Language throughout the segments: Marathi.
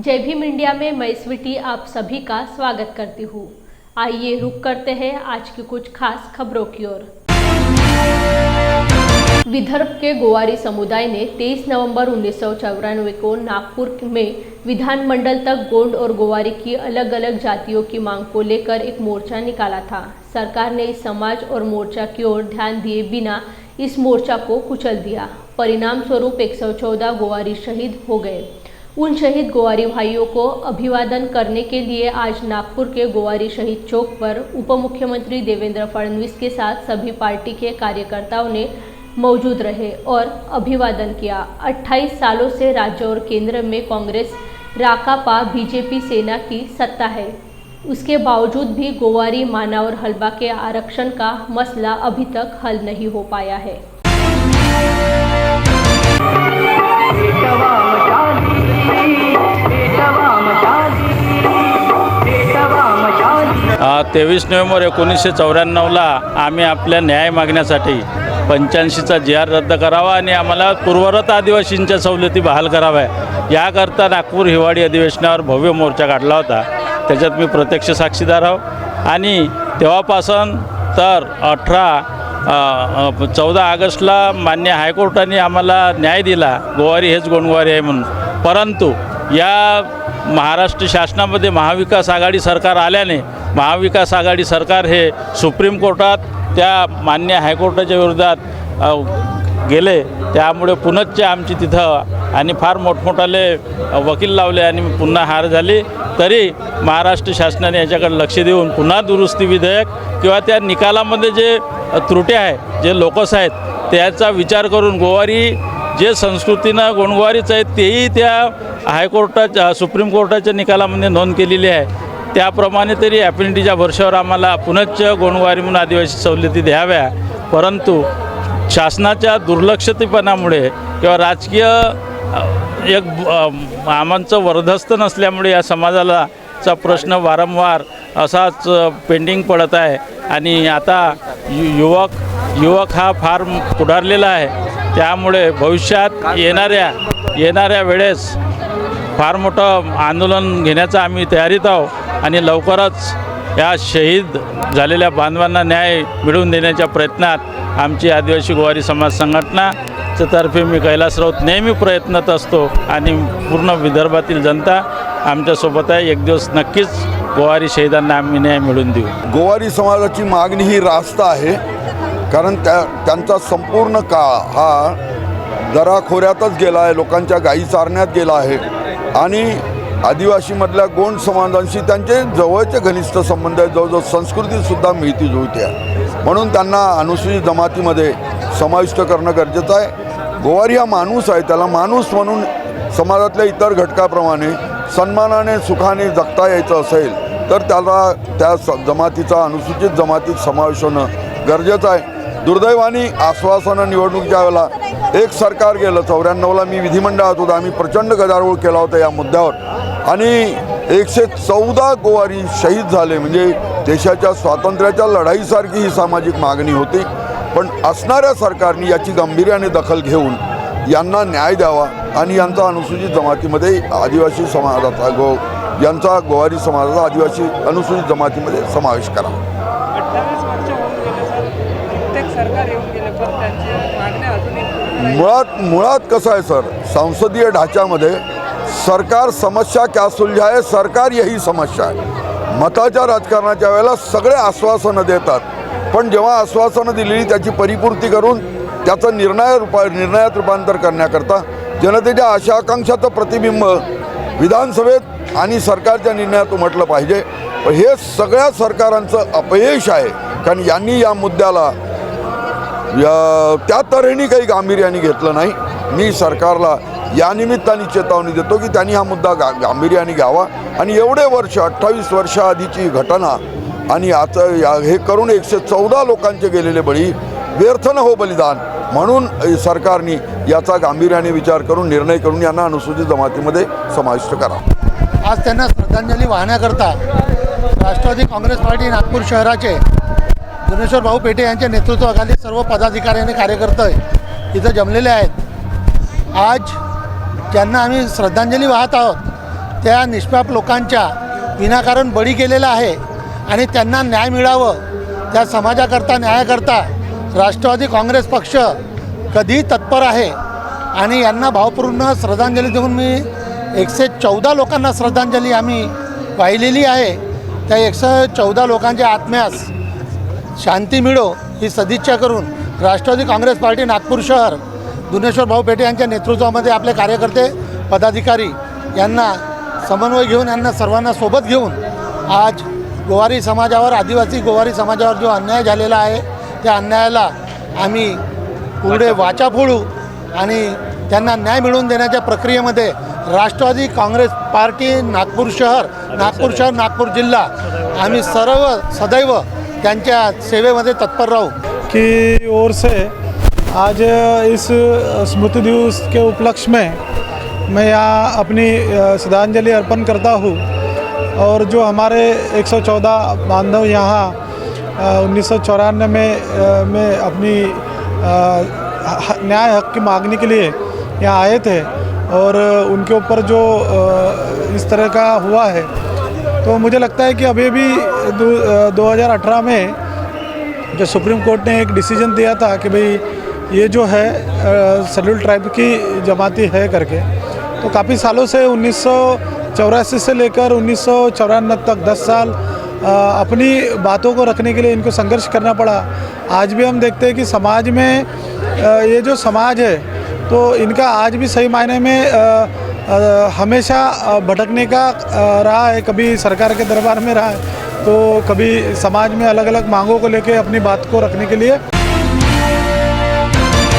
जय भीम इंडिया में मैं स्वीटी आप सभी का स्वागत करती हूँ। आइए रुक करते हैं आज की कुछ खास खबरों की ओर। विदर्भ के गोवारी समुदाय ने 23 नवंबर 1994 को नागपुर में विधानमंडल तक गोंड और गोवारी की अलग अलग जातियों की मांग को लेकर एक मोर्चा निकाला था। सरकार ने इस समाज और मोर्चा की ओर ध्यान दिए बिना इस मोर्चा को कुचल दिया। परिणाम स्वरूप 114 गोवारी शहीद हो गए। उन शहीद गोवारी भाइयों को अभिवादन करने के लिए आज नागपुर के गोवारी शहीद चौक पर उप मुख्यमंत्री देवेंद्र फडणवीस के साथ सभी पार्टी के कार्यकर्ताओं ने मौजूद रहे और अभिवादन किया। 28 सालों से राज्य और केंद्र में कांग्रेस राकापा बीजेपी सेना की सत्ता है। उसके बावजूद भी गोवारी माना और हलबा के आरक्षण का मसला अभी तक हल नहीं हो पाया है। 23 नोव्हेंबर 1994ला आम्ही आपल्या न्याय मागण्यासाठी 85चा जी.आर. रद्द करावा आणि आम्हाला पूर्वरत आदिवासींच्या सवलती बहाल कराव्या याकरता नागपूर हिवाळी अधिवेशनावर भव्य मोर्चा काढला होता। त्याच्यात मी प्रत्यक्ष साक्षीदार आहो आणि तेव्हापासून तर 14 ऑगस्टला मान्य हायकोर्टाने आम्हाला न्याय दिला, गोवारी हेच गोंडगोवारी आहे म्हणून। परंतु या महाराष्ट्र शासनामध्ये महाविकास आघाडी सरकार आल्याने महाविकास आघाडी सरकार हे सुप्रीम कोर्टात त्या मान्य हायकोर्टाच्या विरोधात गेले। त्यामुळे पुनश्च आमची तिथं आणि फार मोठमोठाले वकील लावले आणि पुन्हा हार झाली। तरी महाराष्ट्र शासनाने याच्याकडे लक्ष देऊन पुन्हा दुरुस्ती विधेयक किंवा त्या निकालामध्ये जे त्रुट्या आहे, जे लोकस आहेत, त्याचा विचार करून गोवारी जे संस्कृतीनं गोंडगोवारीच आहेत तेही त्या हायकोर्टाच्या सुप्रीम कोर्टाच्या निकालामध्ये नोंद केलेली आहे। त्याप्रमाणे तरी ॲफिनिटीच्या भरशावर आम्हाला पुनश्च गोंडगोवारी म्हणून आदिवासी सवलती द्याव्या। परंतु शासनाच्या दुर्लक्षितपणामुळे किंवा राजकीय एक आमांचं वरदहस्त नसल्यामुळे या समाजाचा प्रश्न वारंवार असाच पेंडिंग पडत आहे आणि आता युवक हा फार पुढारलेला आहे। त्यामुळे भविष्यात येणाऱ्या वेळेस फार मोठं आंदोलन घेण्याचा आम्ही तयारीत आहोत आणि लवकरच या शहीद झालेल्या बांधवांना न्याय मिळवून देण्याच्या प्रयत्नात आमची आदिवासी गोवारी समाज संघटनाच्या तर्फे मी कैलास राऊत नेहमी प्रयत्नत असतो आणि पूर्ण विदर्भातील जनता आमच्यासोबत आहे। एक दिवस नक्कीच गोवारी शहीदांना आम्ही न्याय मिळवून देऊ। गोवारी समाजाची मागणी ही रास्त आहे, कारण त्यांचा संपूर्ण काळ हा दराखोऱ्यातच गेला आहे, लोकांच्या गायी चारण्यात गेला आहे आणि आदिवासीमधल्या गोंड समाजांशी त्यांचे जवळचे घनिष्ठ संबंध आहेत। जवळजवळ संस्कृतीसुद्धा मिळती जुळती आहे, म्हणून त्यांना अनुसूचित जमातीमध्ये समाविष्ट करणं गरजेचं आहे। गोवारी हा माणूस आहे, त्याला माणूस म्हणून समाजातल्या इतर घटकाप्रमाणे सन्मानाने सुखाने जगता यायचं असेल तर त्याला त्या जमातीचा अनुसूचित जमातीत समावेश होणं गरजेचं आहे। दुर्दैवाने आश्वासनं निवडणुकीच्या वेळेला एक सरकार गेलं। 94ला मी विधिमंडळात होतो, आम्ही प्रचंड गदारोळ केला होता या मुद्द्यावर आणि 114 गोवारी शहीद झाले। म्हणजे देशाच्या स्वातंत्र्याच्या लढाईसारखी ही सामाजिक मागणी होती, पण असणाऱ्या सरकारने याची गांभीर्याने दखल घेऊन यांना न्याय द्यावा आणि यांचा अनुसूचित जमातीमध्ये आदिवासी समाजाचा यांचा गोवारी समाजाचा आदिवासी अनुसूचित जमातीमध्ये समावेश करावा। मुळात कसं आहे सर, संसदीय ढाच्यामध्ये सरकार समस्या क्या सुलझाए, सरकार यही समस्या आहे। मताच्या राजकारणाच्या वेळेला सगळे आश्वासनं देतात, पण जेव्हा आश्वासनं दिलेली त्याची परिपूर्ती करून त्याचं निर्णयात रूपांतर करण्याकरता जनतेच्या आशा आकांक्षाचं प्रतिबिंब विधानसभेत आणि सरकारच्या निर्णयात उमटलं पाहिजे। पण हे सगळ्या सरकारांचं अपयश आहे, कारण यांनी या मुद्द्याला त्या तऱ्हेने काही गांभीर्याने घेतलं नाही। मी सरकारला या निमित्ताने चेतावणी देतो की त्यांनी हा मुद्दा गांभीर्याने घ्यावा आणि एवढे वर्ष 28 वर्षाआधीची घटना आणि आता हे करून 114 लोकांचे गेलेले बळी व्यर्थ न हो बलिदान म्हणून सरकारने याचा गांभीर्याने विचार करून निर्णय करून यांना अनुसूचित जमातीमध्ये समाविष्ट करा। आज त्यांना श्रद्धांजली वाहण्याकरता राष्ट्रवादी काँग्रेस पार्टी नागपूर शहराचे गुणेश्वर भाऊ पेठे यांच्या नेतृत्वाखाली सर्व पदाधिकारी आणि कार्यकर्ते इथं जमलेले आहेत। आज ज्यांना आम्ही श्रद्धांजली वाहत आहोत त्या निष्पाप लोकांच्या विनाकारण बळी केलेला आहे आणि त्यांना न्याय मिळावं, त्या समाजाकरता न्यायाकरता राष्ट्रवादी काँग्रेस पक्ष कधी तत्पर आहे आणि यांना भावपूर्ण श्रद्धांजली देऊन मी 114 लोकांना श्रद्धांजली आम्ही वाहिलेली आहे। त्या 114 लोकांच्या आत्म्यास शांती मिळो ही सदिच्छा करून राष्ट्रवादी काँग्रेस पार्टी नागपूर शहर दुनेश्वर भाऊ पेठे यांच्या नेतृत्वामध्ये आपले कार्यकर्ते पदाधिकारी यांना समन्वय घेऊन यांना सर्वांना सोबत घेऊन आज गोवारी समाजावर, आदिवासी गोवारी समाजावर जो अन्याय झालेला आहे त्या अन्यायाला आम्ही पुढे वाचा फोडू आणि त्यांना न्याय मिळवून देण्याच्या प्रक्रियेमध्ये राष्ट्रवादी काँग्रेस पार्टी नागपूर शहर, नागपूर जिल्हा आम्ही सर्व सदैव त्यांच्या सेवेमध्ये तत्पर राहू। की ओर से आज इस स्मृति दिवस के उपलक्ष्य में मैं यहाँ अपनी श्रद्धांजलि अर्पण करता हूँ और जो हमारे 114 बांधव यहाँ 1994 में अपनी न्याय हक की मांगने के लिए यहाँ आए थे और उनके ऊपर जो इस तरह का हुआ है, तो मुझे लगता है कि अभी भी 2018 में जो सुप्रीम कोर्ट ने एक डिसीजन दिया था कि भाई ये जो है शेड्यूल ट्राइब की जमाती है करके, तो काफ़ी सालों से 1984 से लेकर 1994 तक 10 साल अपनी बातों को रखने के लिए इनको संघर्ष करना पड़ा। आज भी हम देखते हैं कि समाज में ये जो समाज है तो इनका आज भी सही मायने में हमेशा भटकने का रहा है, कभी सरकार के दरबार में रहा है तो कभी समाज में अलग अलग मांगों को लेकर अपनी बात को रखने के लिए।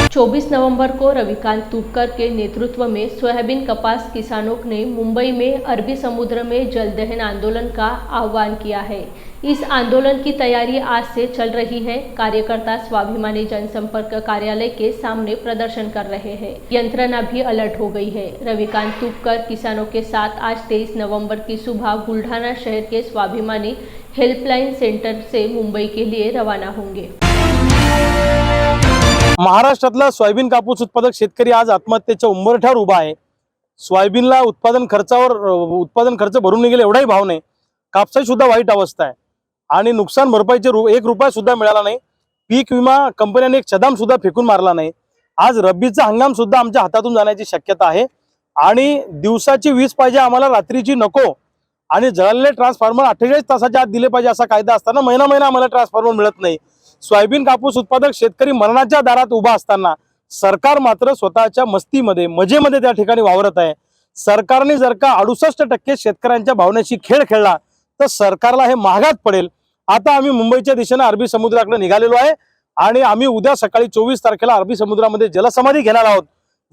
24 नवंबर को रविकांत तुपकर के नेतृत्व में सोयाबीन कपास किसानों ने मुंबई में अरबी समुद्र में जल दहन आंदोलन का आह्वान किया है। इस आंदोलन की तैयारी आज से चल रही है। कार्यकर्ता स्वाभिमानी जनसंपर्क कार्यालय के सामने प्रदर्शन कर रहे हैं। यंत्रणा भी अलर्ट हो गई है। रविकांत तुपकर किसानों के साथ आज 23 नवंबर की सुबह बुल्ढाना शहर के स्वाभिमानी हेल्पलाइन सेंटर से मुंबई के लिए रवाना होंगे। महाराष्ट्रातला सोयाबीन कापूस उत्पादक शेतकरी आज आत्महत्येच्या उंबरठ्यावर उभा आहे। सोयाबीनला उत्पादन खर्च भरून निघेल एवढाही भाव नाही, कापसाची सुद्धा वाईट अवस्था आहे आणि नुकसान भरपाईचे 1 रुपया सुद्धा मिळाला नाही। पीक विमा कंपन्यांनी एक सदाम सुद्धा फेकून मारला नाही। आज रब्बीचा हंगाम सुद्धा आमच्या हातातून जाण्याची शक्यता आहे आणि दिवसाची वीज पाहिजे आम्हाला, रात्रीची नको आणि जळलेले ट्रान्सफॉर्मर 48 तासाच्या आत दिले पाहिजे असा कायदा असताना महिना आम्हाला ट्रान्सफॉर्मर मिळत नाही। सोयाबीन कापूस उत्पादक शेतकरी मरणाच्या दारात उभा असताना सरकार मात्र स्वतःच्या मस्तीमध्ये मजेमध्ये त्या ठिकाणी वावरत आहे। सरकारने जर का 68% शेतकऱ्यांच्या भावनेशी खेळ खेळला तर सरकारला हे महागात पडेल। आता आम्ही मुंबईच्या दिशेने अरबी समुद्राकडे निघालेलो आहे आणि आम्ही उद्या सकाळी 24 तारखेला अरबी समुद्रामध्ये जलसमाधी घेणार आहोत।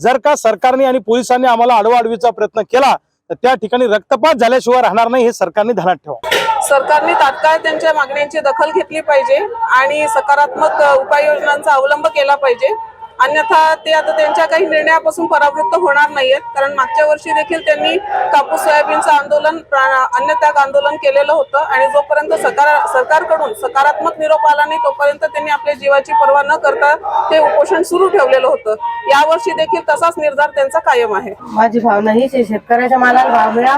जर का सरकारने आणि पोलिसांनी आम्हाला अडवाअडवीचा प्रयत्न केला तर त्या ठिकाणी रक्तपात झाल्याशिवाय राहणार नाही, हे सरकारने ध्यानात ठेवा। सरकारने तात्काळ त्यांच्या मागण्यांची दखल घेतली पाहिजे आणि सकारात्मक उपाययोजनांचा अवलंब केला पाहिजे, अन्यथा ते आता त्यांच्या काही निर्णयापासून परावृत्त होणार नाहीयेत। कारण मागच्या वर्षी देखील त्यांनी कापूस सोयाबीनचं आंदोलन अन्नत्याग आंदोलन केलेलं होतं आणि जोपर्यंत सरकारकडून सकारात्मक निरोप आला नाही तोपर्यंत त्यांनी आपल्या जीवाची पर्वा न करता ते उपोषण सुरू ठेवलेलं होतं। यावर्षी देखील तसाच निर्धार त्यांचा कायम आहे। माझी भावना हीच आहे, शेतकऱ्याच्या मालाला भाव मिळा,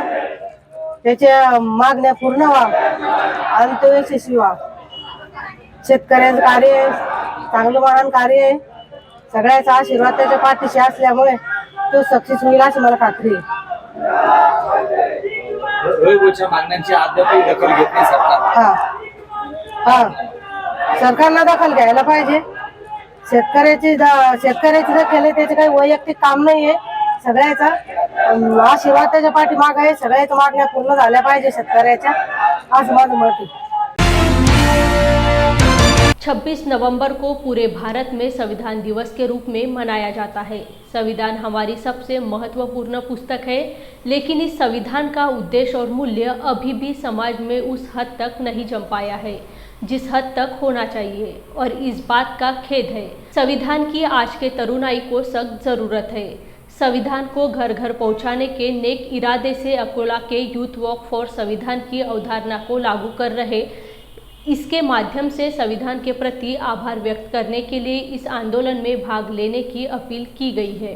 त्याच्या मागण्या पूर्ण व्हा आणि तो यशस्वी व्हा। शेतकऱ्याचं कार्य चांगलं महान कार्य आहे, सगळ्याचा आशीर्वाद त्याच्या पाठीशी असल्यामुळे तो सक्सेस होईल अशी मला खात्री आहे। मागण्यांची अद्यापही दखल घेतली सरकार। सरकारला दखल घ्यायला पाहिजे। शेतकऱ्याची दखल आहे, त्याचे काही वैयक्तिक काम नाहीये, सगळ्याचा आशीर्वाद त्याच्या पाठीमागे आहे। सगळ्याच्या मागण्या पूर्ण झाल्या पाहिजे शेतकऱ्याच्या, असं माझं मत आहे। 26 नवंबर को पूरे भारत में संविधान दिवस के रूप में मनाया जाता है। संविधान हमारी सबसे महत्वपूर्ण पुस्तक है, लेकिन इस संविधान का उद्देश्य और मूल्य अभी भी समाज में उस हद तक नहीं जम पाया है जिस हद तक होना चाहिए, और इस बात का खेद है। संविधान की आज के तरुणाई को सख्त ज़रूरत है। संविधान को घर घर पहुंचाने के नेक इरादे से अकोला के यूथ वॉक फॉर संविधान की अवधारणा को लागू कर रहे, इसके माध्यम से संविधान के प्रति आभार व्यक्त करने के लिए इस आंदोलन में भाग लेने की अपील की गई है।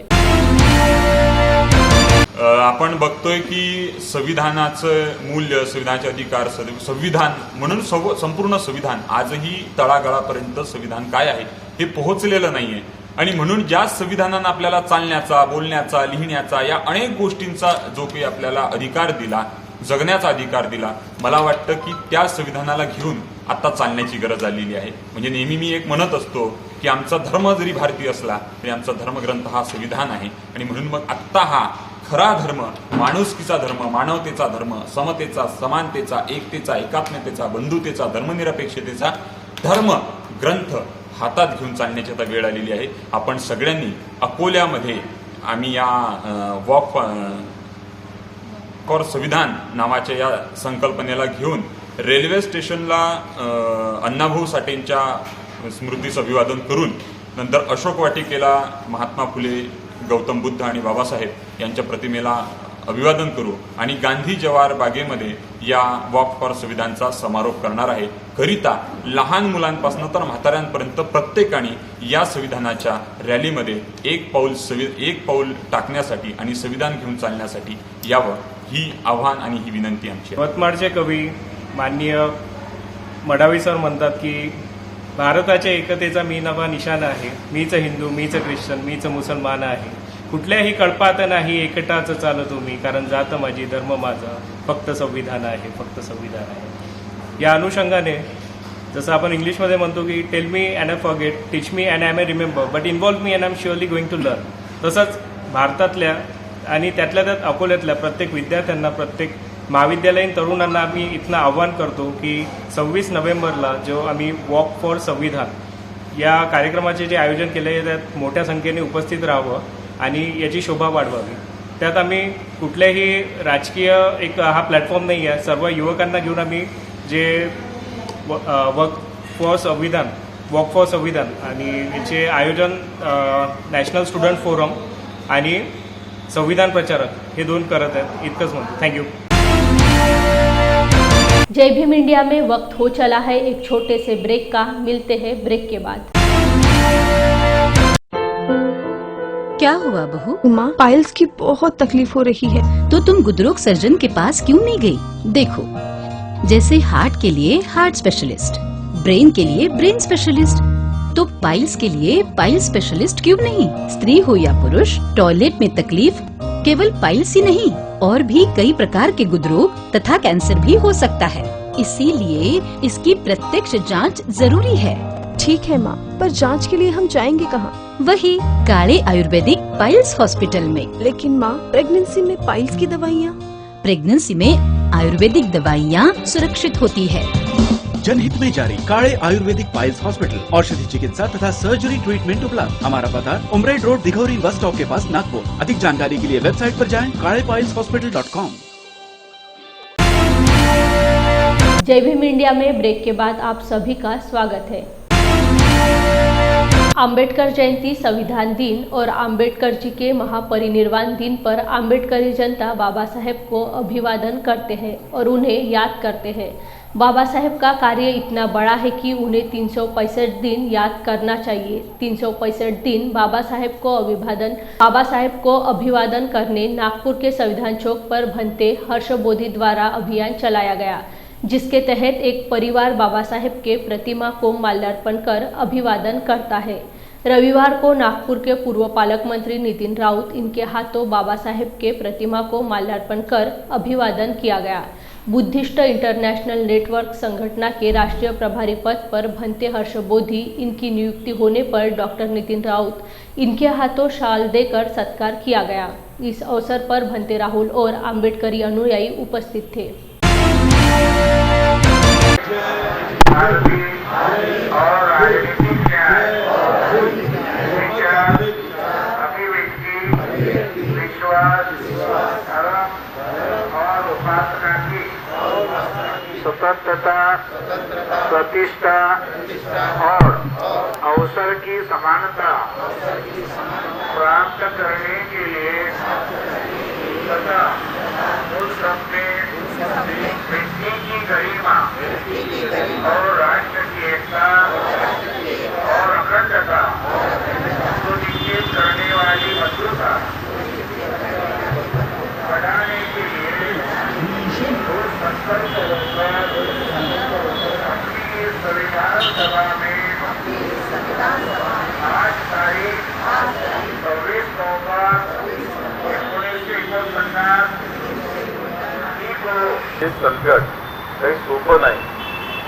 आपण बघतोय की संविधानाचं मूल्य, संविधानाचे अधिकार, संविधान म्हणून संपूर्ण संविधान आजही तळागाळापर्यंत संविधान काय आहे हे पोहोचलेलं नाहीये. आणि म्हणून ज्या संविधानानं आपल्याला चालण्याचा, बोलण्याचा, लिहिण्याचा या अनेक गोष्टींचा जो काही आपल्याला अधिकार दिला, जगण्याचा अधिकार दिला, मला वाटतं की त्या संविधानाला घेऊन आता चालण्याची गरज आलेली आहे. म्हणजे नेहमी मी एक म्हणत असतो की आमचा धर्म जरी भारतीय असला तरी आमचा धर्मग्रंथ हा संविधान आहे. आणि म्हणून मग आत्ता हा खरा धर्म, माणुसकीचा धर्म, मानवतेचा धर्म, समतेचा, समानतेचा, एकतेचा, एकात्मतेचा, बंधुतेचा, धर्मनिरपेक्षतेचा धर्म ग्रंथ हातात घेऊन चालण्याची आता वेळ आलेली आहे. आपण सगळ्यांनी अकोल्यामध्ये आम्ही या वॉक फॉर संविधान नावाच्या या संकल्पनेला घेऊन रेल्वे स्टेशनला अण्णाभाऊ साठेंच्या स्मृतीचं अभिवादन करून नंतर अशोक वाटिकेला महात्मा फुले, गौतम बुद्ध आणि बाबासाहेब यांच्या प्रतिमेला अभिवादन करू आणि गांधी जवाहर बागेमध्ये या वॉक फॉर संविधानचा समारोप करणार आहे. करिता लहान मुलांपासून तर म्हाताऱ्यांपर्यंत प्रत्येकाने या संविधानाच्या रॅलीमध्ये एक पाऊल टाकण्यासाठी आणि संविधान घेऊन चालण्यासाठी यावं ही आव्हान आणि ही विनंती आमची आहे. यवतमाळचे कवी माननीय मडावी सर म्हणतात की भारताच्या एकतेचा मी नवा निशाण आहे, मीच हिंदू, मीच ख्रिश्चन, मीच मुसलमान आहे, कुठल्याही कळपात नाही एकटाच चालतो मी, कारण जात माझी, धर्म माझा, फक्त संविधान आहे, फक्त संविधान आहे. या अनुषंगाने जसं आपण इंग्लिशमध्ये म्हणतो की tell me and I forget, teach me and I may remember, but involve me and I am surely going to learn. तसंच भारतातल्या आणि त्यातल्या त्यात अकोल्यातल्या प्रत्येक विद्यार्थ्यांना, प्रत्येक महाविद्यालयीन तरुणांना आम्ही इथनं आव्हान करतो की 26 नोव्हेंबरला जो आम्ही वॉक फॉर संविधान या कार्यक्रमाचे जे आयोजन केले आहे त्यात मोठ्या संख्येने उपस्थित राहावं आणि याची शोभा वाढवावी. त्यात आम्ही कुठल्याही राजकीय हा प्लॅटफॉर्म नाही आहे, सर्व युवकांना घेऊन आम्ही जे वॉक फॉर संविधान आणि याचे आयोजन नॅशनल स्टुडंट फोरम आणि संविधान प्रचारक हे 2 करत आहेत. इतकंच म्हणतो. थँक्यू. जय भीम इंडिया में वक्त हो चला है एक छोटे से ब्रेक का. मिलते हैं ब्रेक के बाद. क्या हुआ बहू? माँ, पाइल्स की बहुत तकलीफ हो रही है. तो तुम गुदरोग सर्जन के पास क्यों नहीं गई? देखो, जैसे हार्ट के लिए हार्ट स्पेशलिस्ट, ब्रेन के लिए ब्रेन स्पेशलिस्ट, तो पाइल्स के लिए पाइल्स स्पेशलिस्ट क्यों नहीं? स्त्री हो या पुरुष, टॉयलेट में तकलीफ केवल पाइल्स ही नहीं और भी कई प्रकार के गुदरोग तथा कैंसर भी हो सकता है. इसीलिए इसकी प्रत्यक्ष जांच जरूरी है. ठीक है माँ, पर जांच के लिए हम जाएंगे कहाँ? वही काले आयुर्वेदिक पाइल्स हॉस्पिटल में. लेकिन माँ, प्रेगनेंसी में पाइल्स की दवाइयाँ? प्रेगनेंसी में आयुर्वेदिक दवाइयाँ सुरक्षित होती है. जनहित में जारी. काले आयुर्वेदिक पाइल्स हॉस्पिटल, औषधि चिकित्सा तथा सर्जरी ट्रीटमेंट उपलब्ध. हमारा पता उमरेड रोड, दिघौरी बस स्टॉप के पास, नागपुर. अधिक जानकारी के लिए वेबसाइट पर जाएं kalepailshospital.com. जय भीम इंडिया में ब्रेक के बाद आप सभी का स्वागत है. आम्बेडकर जयंती, संविधान दिन और आम्बेडकर जी के महापरिनिर्वाण दिन पर आम्बेडकरी जनता बाबा साहेब को अभिवादन करते हैं और उन्हें याद करते हैं. बाबा साहेब का कार्य इतना बड़ा है कि उन्हें 365 दिन याद करना चाहिए. 365 दिन बाबा साहेब को अभिवादन करने नागपुर के संविधान चौक पर भंते हर्षबोधी द्वारा अभियान चलाया गया, जिसके तहत एक परिवार बाबा साहेब के प्रतिमा को माल्यार्पण कर अभिवादन करता है. रविवार को नागपुर के पूर्व पालक मंत्री नितिन राउत, इनके हाथों बाबा साहेब के प्रतिमा को माल्यार्पण कर अभिवादन किया गया. बुद्धिस्ट इंटरनेशनल नेटवर्क संगठना के राष्ट्रीय प्रभारी पद पर भंते हर्षबोधी, इनकी नियुक्ति होने पर डॉक्टर नितिन राउत, इनके हाथों शाल देकर सत्कार किया गया. इस अवसर पर भंते राहुल और आम्बेडकरी अनुयायी उपस्थित थे. स्वतंत्रता, प्रतिष्ठा और अवसर की समानता प्राप्त करने के लिए तथा उस में व्यक्ति की गरिमा और राष्ट्र की एकता और अखंडता सुनिश्चित करने वाली मजबूता हे संकट काही सोपं नाही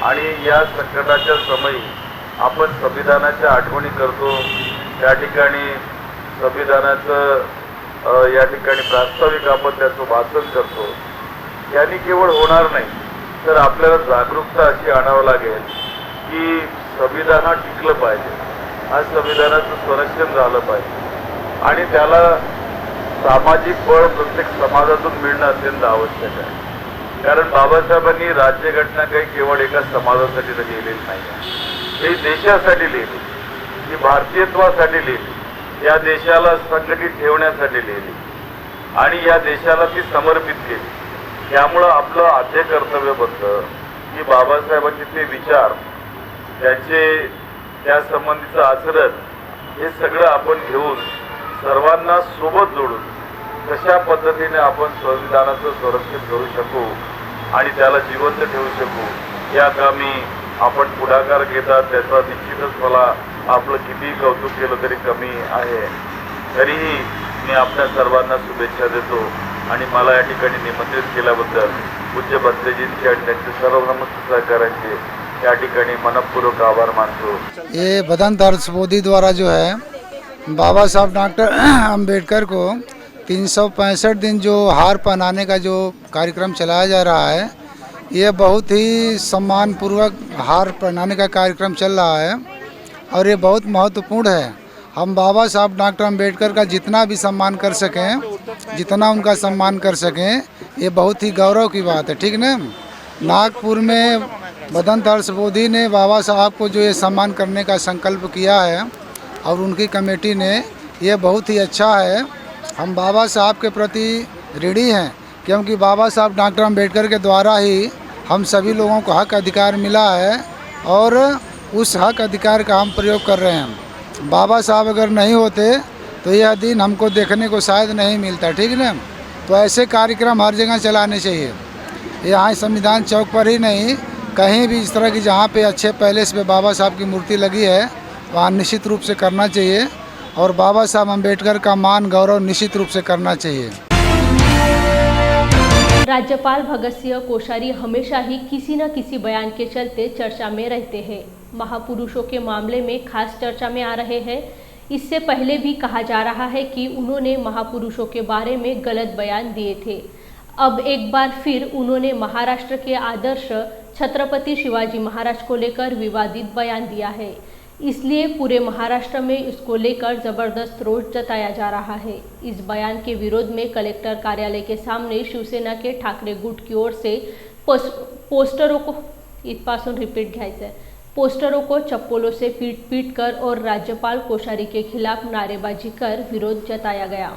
आणि या संकटाच्या समयी आपण संविधानाच्या आठवणी करतो. त्या ठिकाणी संविधानाचं या ठिकाणी प्रास्ताविक आपण त्याचं वाचन करतो. यांनी केवळ होणार नाही तर आपल्याला जागरूकता अशी आणावं लागेल की संविधान हा टिकलं पाहिजे, आज संविधानाचं संरक्षण झालं पाहिजे आणि त्याला सामाजिक बळ प्रत्येक समाजातून मिळणं अत्यंत आवश्यक आहे. कारण बाबासाहेबांनी राज्यघटना काही केवळ एका समाजासाठी लिहिलेली नाही, ते देशासाठी लिहिली, ती भारतीयत्वासाठी लिहिली, या देशाला संघटित ठेवण्यासाठी लिहिली आणि या देशाला ती समर्पित केली. त्यामुळं आपलं आद्य कर्तव्य बनतं की बाबासाहेबांचे ते विचार, त्या संबंधीचं आचरण हे सगळं आपण घेऊन सर्वांना सोबत जोडून कशा पद्धतीने आपण संविधानाचं संरक्षण करू शकू आणि त्याला जिवंत ठेवू शकू या कामी आपण पुढाकार घेतात. त्याचा निश्चितच मला आपलं कितीही कौतुक केलं तरी कमी आहे. तरीही मी आपल्या सर्वांना शुभेच्छा देतो आणि मला या ठिकाणी निमंत्रित केल्याबद्दल पूज्य भंतेजींचे आणि त्यांचे सर्व समस्त सहकाऱ्यांचे या ठिकाणी मनपूर्वक आभार मानतो. ये बदंत हर्षबोधी द्वारा जो है बाबा साहब डॉक्टर अम्बेडकर को 365 दिन जो हार पहनाने का जो कार्यक्रम चलाया जा रहा है, ये बहुत ही सम्मानपूर्वक हार पहनाने का कार्यक्रम चल रहा है और ये बहुत महत्वपूर्ण है. हम बाबा साहब डॉक्टर अम्बेडकर का जितना भी सम्मान कर सकें, जितना उनका सम्मान कर सकें, ये बहुत ही गौरव की बात है. ठीक ना. नागपुर में बदंत हर्षबोधी ने बाबा साहब को जो ये सम्मान करने का संकल्प किया है और उनकी कमेटी ने, ये बहुत ही अच्छा है. हम बाबा साहब के प्रति ऋणी हैं क्योंकि बाबा साहब डॉक्टर अम्बेडकर के द्वारा ही हम सभी लोगों को हक अधिकार मिला है और उस हक अधिकार का हम प्रयोग कर रहे हैं. बाबा साहब अगर नहीं होते तो यह दिन हमको देखने को शायद नहीं मिलता. ठीक ना. तो ऐसे कार्यक्रम हर जगह चलाने चाहिए. यहाँ संविधान चौक पर ही नहीं, कहीं भी इस तरह की जहाँ पे अच्छे पैलेस पे बाबा साहब की मूर्ति लगी है वहाँ निश्चित रूप से करना चाहिए और बाबा साहब अम्बेडकर का मान गौरव निश्चित रूप से करना चाहिए. राज्यपाल भगत सिंह कोश्यारी हमेशा ही किसी न किसी बयान के चलते चर्चा में रहते हैं. महापुरुषों के मामले में खास चर्चा में आ रहे हैं. इससे पहले भी कहा जा रहा है कि उन्होंने महापुरुषों के बारे में गलत बयान दिए थे. अब एक बार फिर उन्होंने महाराष्ट्र के आदर्श छत्रपति शिवाजी महाराज को लेकर विवादित बयान दिया है. इसलिए पूरे महाराष्ट्र में इसको लेकर ज़बरदस्त रोष जताया जा रहा है. इस बयान के विरोध में कलेक्टर कार्यालय के सामने शिवसेना के ठाकरे गुट की ओर से पोस्टरों को इथपासून रिपीट घ्यायचं आहे. पोस्टरों को चप्पलों से पीट कर और राज्यपाल कोश्यारी के खिलाफ नारेबाजी कर विरोध जताया गया.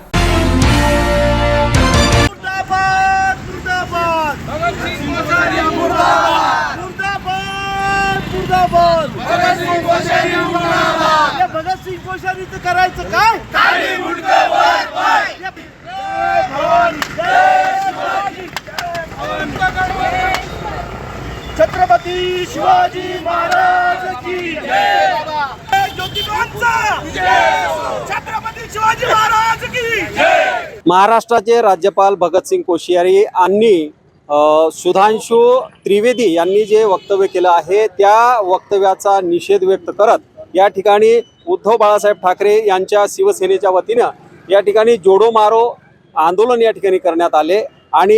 मुर्दाबाद मुर्दाबाद भगत सिंह कोश्यारी मुर्दाबाद मुर्दाबाद मुर्दाबाद भगत सिंह कोश्यारी मुर्दाबाद. या भगत सिंह कोश्यारीचं करायचं काय? काळी मुंडकं वर वर. जय भवानी जय शिवाजी जय छत्रपती शिवाजी महाराज की जय. ज्योतिबांचा जय. छत्रपती शिवाजी महाराज की जय. महाराष्ट्राचे राज्यपाल भगतसिंग कोश्यारी यांनी सुधांशु त्रिवेदी यांनी जे वक्तव्य केलं आहे त्या वक्तव्याचा निषेध व्यक्त करत या ठिकाणी उद्धव बाळासाहेब ठाकरे यांच्या शिवसेनेच्या वतीनं या ठिकाणी जोडो मारो आंदोलन या ठिकाणी करण्यात आले आणि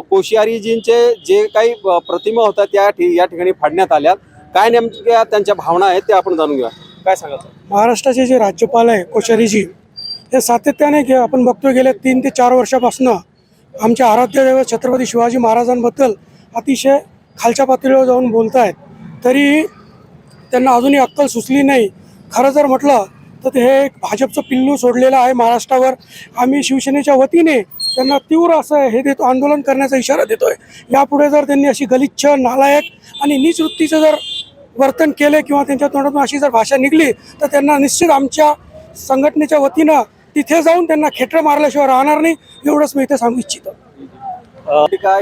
कोश्यारीजींचे जे काही प्रतिमा होत्या त्या या ठिकाणी फाडण्यात आल्या. काय नेमक्या त्यांच्या भावना आहेत ते आपण जाणून घेऊया. काय सांगायचं? महाराष्ट्राचे जे राज्यपाल आहे कोश्यारीजी, हे सातत्याने आपण बघतोय गेल्या 3 ते 4 वर्षापासून आमच्या आराध्य दैवत छत्रपती शिवाजी महाराजांबद्दल अतिशय खालच्या पातळीवर जाऊन बोलत आहेत. तरी त्यांना अजूनही अक्कल सुचली नाही. खरं जर म्हटलं तर हे एक भाजपचं पिल्लू सोडलेलं आहे महाराष्ट्रावर. आम्ही शिवसेनेच्या वतीने त्यांना तीव्र असं हे देतो, आंदोलन करण्याचा इशारा देतोय. यापुढे जर त्यांनी अशी गलिच्छ, नालायक आणि नीच वृत्तीचं जर वर्तन केले किंवा त्यांच्या तोंडातून अशी जर भाषा निघली तर त्यांना निश्चित आमच्या संघटनेच्या वतीनं तिथे जाऊन त्यांना खेटर मारल्याशिवाय राहणार नाही. एवढंच मी इथे सांगू इच्छितो.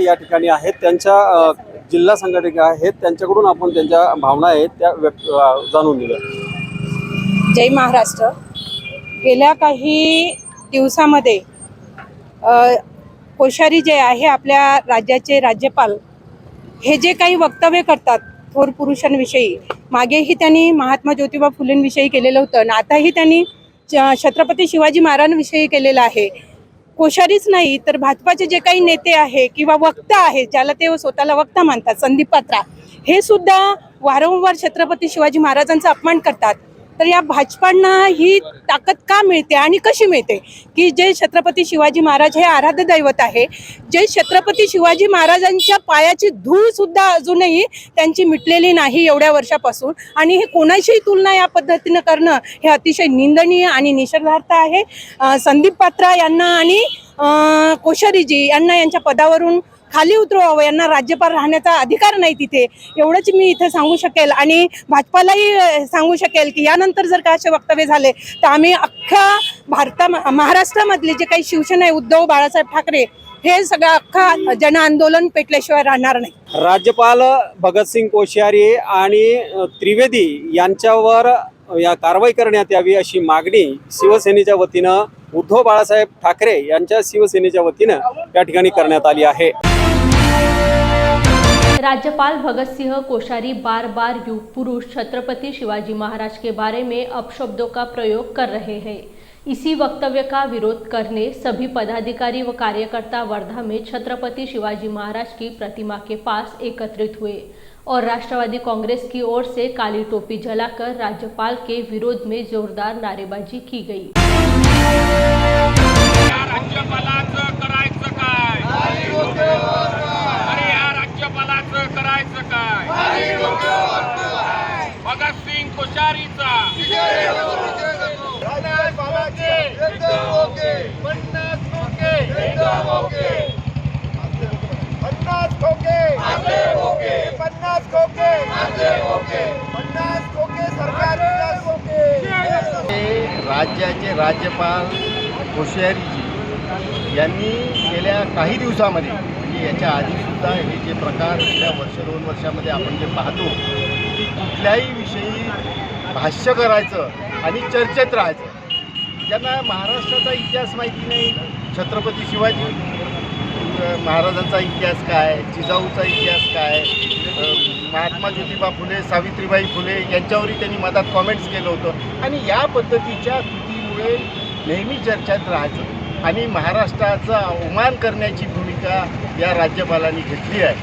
या ठिकाणी आहेत त्यांच्या जिल्हा संघटना आहेत, त्यांच्याकडून आपण त्यांच्या भावना आहेत त्या जाणून घेऊया. जय महाराष्ट्र. गेल्या काही दिवसामध्ये कोश्यारी जे आहे आपल्या राज्याचे राज्यपाल हे जे काही वक्तव्य करतात थोर पुरुषांविषयी, मागेही त्यांनी महात्मा ज्योतिबा फुलेंविषयी केलेलं होतं आणि आताही त्यांनी छत्रपती शिवाजी महाराजांविषयी केलेलं आहे. कोश्यारीच नाही तर भाजपाचे जे काही नेते आहे किंवा वक्ता आहे, ज्याला ते स्वतःला वक्ता मानतात, संदीप पात्रा, हे सुद्धा वारंवार छत्रपती शिवाजी महाराजांचा अपमान करतात. तर या भाजपांना ही ताकद का मिळते आणि कशी मिळते की जे छत्रपती शिवाजी महाराज हे आराध्य दैवत आहे, जे छत्रपती शिवाजी महाराजांच्या पायाची धूळ सुद्धा अजूनही त्यांची मिटलेली नाही एवढ्या वर्षापासून, आणि हे कोणाशीही तुलना या पद्धतीनं करणं हे अतिशय निंदनीय आणि निषेधार्ह आहे. संदीप पात्रा यांना आणि कोश्यारीजी यांना यांच्या पदावरून खाली उतरवावं, यांना राज्यपाल राहण्याचा अधिकार नाही तिथे, एवढंच मी इथे सांगू शकेल. आणि भाजपालाही सांगू शकेल की यानंतर जर का असे वक्तव्य झाले तर आम्ही अख्ख्या महाराष्ट्रामधले जे काही शिवसेना आहे, उद्धव बाळासाहेब ठाकरे, हे सगळं अख्खा जन आंदोलन पेटल्याशिवाय राहणार नाही. राज्यपाल भगतसिंग कोश्यारी आणि त्रिवेदी यांच्यावर या कारवाई करण्यात यावी अशी मागणी शिवसेनेच्या वतीनं, उद्धव बाळासाहेब ठाकरे यांच्या शिवसेनेच्या वतीनं या ठिकाणी करण्यात आली आहे. राज्यपाल भगत सिंह कोश्यारी बार बार युग पुरुष छत्रपति शिवाजी महाराज के बारे में अपशब्दों का प्रयोग कर रहे हैं. इसी वक्तव्य का विरोध करने सभी पदाधिकारी व कार्यकर्ता वर्धा में छत्रपति शिवाजी महाराज की प्रतिमा के पास एकत्रित हुए और राष्ट्रवादी कांग्रेस की ओर से काली टोपी जलाकर राज्यपाल के विरोध में जोरदार नारेबाजी की गई. राज्यपालाचं करायचं काय? अरे या राज्यपालाचं करायचं काय? भगतसिंग कोश्यारीचा राज्याचे राज्यपाल कोश्यारीजी यांनी गेल्या काही दिवसामध्ये, म्हणजे याच्या आधीसुद्धा हे जे प्रकार गेल्या वर्ष 2 वर्षामध्ये आपण जे पाहतो की कुठल्याही विषयी भाष्य करायचं आणि चर्चेत राहायचं. ज्यांना महाराष्ट्राचा इतिहास माहिती नाही, छत्रपती शिवाजी महाराजांचा इतिहास काय, जिजाऊचा इतिहास काय, महात्मा ज्योतिबा फुले, सावित्रीबाई फुले यांच्यावरही त्यांनी मधात कॉमेंट्स केलं होतं. आणि या पद्धतीच्या कृतीमुळे नेहमी चर्चेत राहायचं आणि महाराष्ट्राचा अवमान करण्याची भूमिका या राज्यपालांनी घेतली आहे.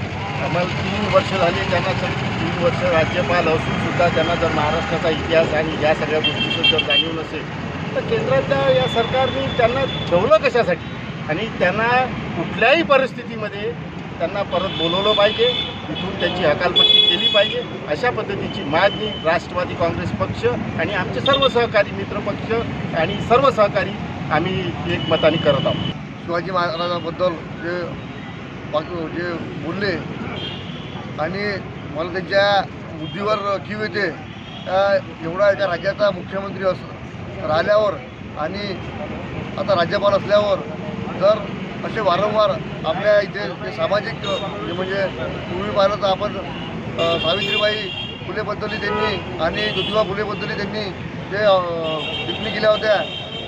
आम्हाला 3 वर्ष झाले त्यांना, 3 वर्ष राज्यपाल असूनसुद्धा त्यांना जर महाराष्ट्राचा इतिहास आणि या सगळ्या गोष्टीचं जर जाणीव नसेल तर केंद्राच्या या सरकारने त्यांना ठेवलं कशासाठी? आणि त्यांना कुठल्याही परिस्थितीमध्ये त्यांना परत बोलवलं पाहिजे, इथून त्यांची हकालपट्टी केली पाहिजे, अशा पद्धतीची मागणी राष्ट्रवादी काँग्रेस पक्ष आणि आमचे सर्व सहकारी मित्र पक्ष आणि सर्व सहकारी आम्ही एकमताने करत आहोत. शिवाजी महाराजांबद्दल जे बोलले आणि मला त्यांच्या बुद्धीवर कीव येते. एवढा एका राज्याचा मुख्यमंत्री राहिल्यावर आणि आता राज्यपाल असल्यावर जर असे वारंवार आपल्या इथे जे सामाजिक जे म्हणजे पूर्वी पाहिलं तर आपण सावित्रीबाई फुलेबद्दलही त्यांनी आणि ज्योतिबा फुलेबद्दलही त्यांनी जे टिप्पणी केल्या होत्या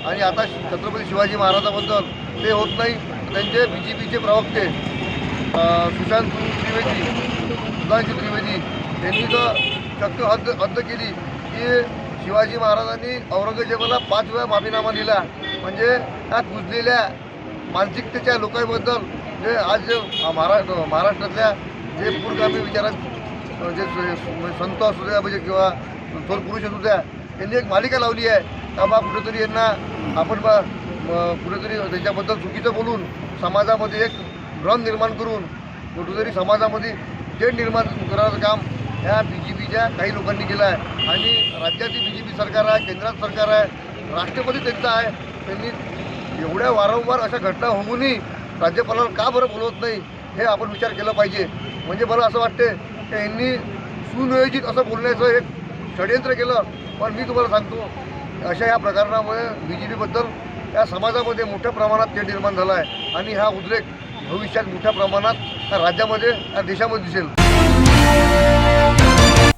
आणि आता छत्रपती शिवाजी महाराजाबद्दल ते होत नाही. त्यांचे BJPचे प्रवक्ते सुशांत त्रिवेदी यांनी तर चक्क हद्द केली की शिवाजी महाराजांनी औरंगजेबाला 5 वेळा माफीनामा दिला. म्हणजे त्या कुजलेल्या मानसिकतेच्या लोकांबद्दल जे आज महाराष्ट्रातल्या जे पूरगामी विचारात जे संत असू द्या म्हणजे किंवा थोर पुरुष असू द्या, यांनी एक मालिका लावली आहे. तेव्हा कुठेतरी यांना आपण कुठेतरी त्याच्याबद्दल चुकीचं बोलून समाजामध्ये एक भ्रम निर्माण करून कुठेतरी समाजामध्ये तेढ निर्माण करण्याचं काम ह्या BJPच्या काही लोकांनी केलं आहे. आणि राज्यातील BJP सरकार आहे, केंद्रात सरकार आहे, राष्ट्रपती त्यांचा आहे. त्यांनी एवढ्या वारंवार अशा घटना होऊनही राज्यपालाला का बरं बोलवत नाही हे आपण विचार केला पाहिजे. म्हणजे मला असं वाटते की यांनी सुनियोजित असं बोलण्याचं एक षडयंत्र केलं. पण मी तुम्हाला सांगतो अशा या प्रकरणामुळे BJPबद्दल या समाजामध्ये मोठ्या प्रमाणात तेढ निर्माण झाला आहे आणि हा उद्रेक भविष्यात मोठ्या प्रमाणात राज्यामध्ये या देशामध्ये दिसेल.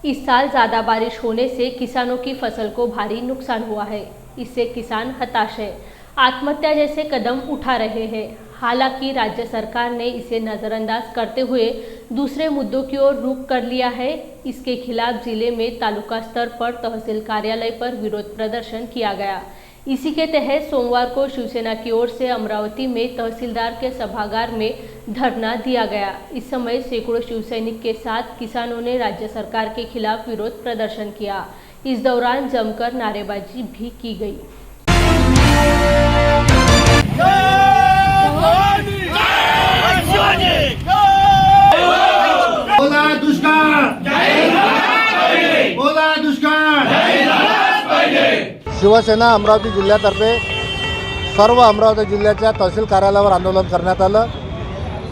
इस साल ज़्यादा बारिश होने से किसानों की फसल को भारी नुकसान हुआ है. इससे किसान हताश है, आत्महत्या जैसे कदम उठा रहे हैं. हालांकि राज्य सरकार ने इसे नज़रअंदाज करते हुए दूसरे मुद्दों की ओर रुख कर लिया है। इसके खिलाफ जिले में तालुका स्तर पर तहसील कार्यालय पर विरोध प्रदर्शन किया गया। इसी के तहत सोमवार को शिवसेना की ओर से अमरावती में तहसीलदार के सभागार में धरना दिया गया। इस समय सैकड़ों शिवसैनिक के साथ किसानों ने राज्य सरकार के खिलाफ विरोध प्रदर्शन किया। इस दौरान जमकर नारेबाजी भी की गई। शिवसेना अमरावती जिल्ह्यातर्फे सर्व अमरावती जिल्ह्याच्या तहसील कार्यालयावर आंदोलन करण्यात आलं।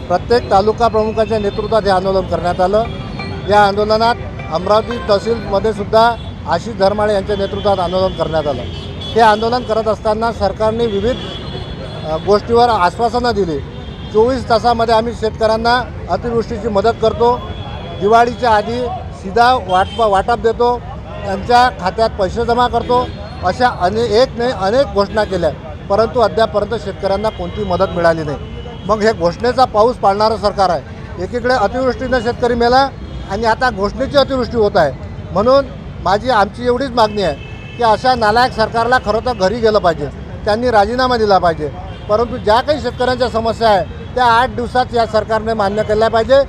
प्रत्येक तालुका प्रमुखाच्या नेतृत्वात हे आंदोलन करण्यात आलं। या आंदोलनात अमरावती तहसीलमध्ये सुद्धा आशिष धर्माळे यांच्या नेतृत्वात आंदोलन करण्यात आलं। हे आंदोलन करत असताना सरकारने विविध गोष्टीवर आश्वासनं दिली। 24 तासामध्ये आम्ही शेतकऱ्यांना अतिवृष्टीची मदत करतो, दिवाळीच्या आधी सीधा वाटप देतो, त्यांच्या खात्यात पैसे जमा करतो, अशा अनेक घोषणा केल्या, परंतु अद्यापपर्यंत शेतकऱ्यांना कोणती मदत मिळाली नाही। मग हे घोषणेचा पाऊस पाडणारं सरकार आहे। एकीकडे अतिवृष्टीनं शेतकरी मेला आणि आता घोषणेची अतिवृष्टी होत आहे। म्हणून आमची एवढीच मागणी आहे की अशा नालायक सरकारला खरं तर घरी गेलं पाहिजे, त्यांनी राजीनामा दिला पाहिजे। परंतु ज्या काही शेतकऱ्यांच्या समस्या आहे त्या 8 दिवसात या सरकारने मान्य केल्या पाहिजे,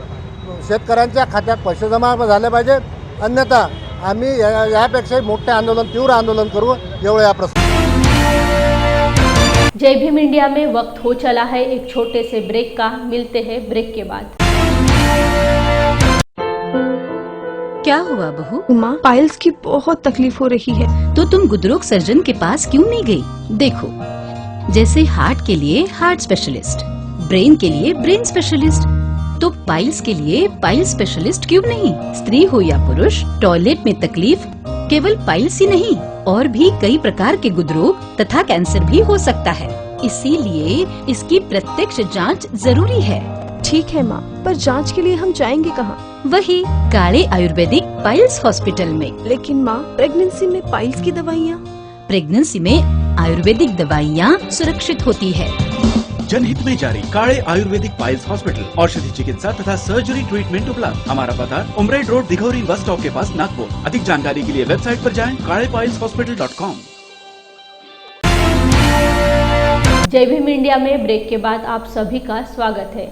शेतकऱ्यांच्या खात्यात पैसे जमा झाले पाहिजे, अन्यथा आम्ही यापेक्षा मोठे आंदोलन, तीव्र आंदोलन करू। एवढे या प्रश्न। जय भीम इंडिया में वक्त हो चला है एक छोटे से ब्रेक का। मिलते हैं ब्रेक के बाद। क्या हुआ बहू? माँ, पाइल्स की बहुत तकलीफ हो रही है। तो तुम गुदरोग सर्जन के पास क्यों नहीं गई? देखो, जैसे हार्ट के लिए हार्ट स्पेशलिस्ट, ब्रेन के लिए ब्रेन स्पेशलिस्ट, तो पाइल्स के लिए पाइल्स स्पेशलिस्ट क्यों नहीं? स्त्री हो या पुरुष, टॉयलेट में तकलीफ केवल पाइल्स ही नहीं, और भी कई प्रकार के गुदरोग तथा कैंसर भी हो सकता है। इसीलिए इसकी प्रत्यक्ष जांच जरूरी है। ठीक है माँ, पर जांच के लिए हम जाएंगे कहाँ? वही काले आयुर्वेदिक पाइल्स हॉस्पिटल में। लेकिन माँ, प्रेगनेंसी में पाइल्स की दवाइयाँ? प्रेगनेंसी में आयुर्वेदिक दवाइयाँ सुरक्षित होती है। जनहित में जारी काले आयुर्वेदिक पाइल्स हॉस्पिटल, औषधि चिकित्सा तथा सर्जरी ट्रीटमेंट उपलब्ध। हमारा पता उमरेड रोड, दिघौरी बस स्टॉप के पास, नागपुर। अधिक जानकारी के लिए वेबसाइट पर जाएं kalepailshospital.com। जय भीम इंडिया में ब्रेक के बाद आप सभी का स्वागत है।